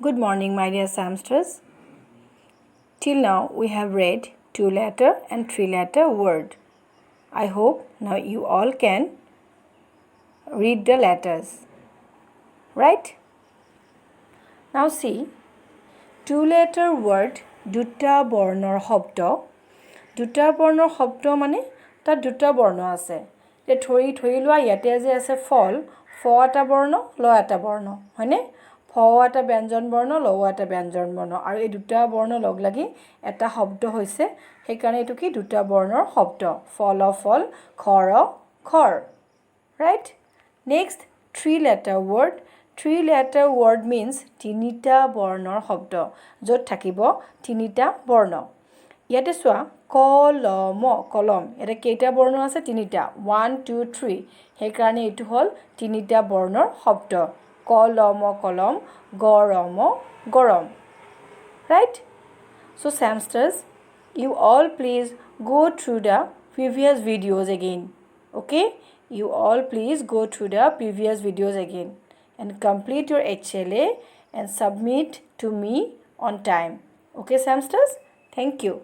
Good morning, my dear Samsters. Till now, we have read 2-letter and 3-letter word. I hope now you all can read the letters. Right? Now see, 2-letter word দুটা বৰ্ণৰ শব্দ দুটা বৰ্ণৰ শব্দ মানে তাত দুটা বৰ্ণ আছে যে ধৰি লোৱা ইয়াতে যে আছে ফল ফ এটা বৰ্ণ ল এটা বৰ্ণ হয়নে ফ এটা ব্যঞ্জন বৰ্ণ ল এটা ব্যঞ্জন বৰ্ণ আৰু এই দুটা বৰ্ণ লগ লাগি এটা শব্দ হৈছে সেইকাৰণে এটো কি দুটা বৰ্ণৰ শব্দ ফল খৰ খৰ right next 3-letter word 3-letter word means তিনিটা বৰ্ণৰ শব্দ য'ত থাকিব তিনিটা বৰ্ণ ইয়াতে চোৱা কলম কলম এটা কেইটা বৰ্ণ আছে তিনিটা 1 2 3 সেইকাৰণে এটো হল তিনিটা বৰ্ণৰ শব্দ কলম কলম গৰম গৰম right so Samsters you all please go through the previous videos again okay you all please go through the previous videos again and complete your HLA and submit to me on time okay Samsters thank you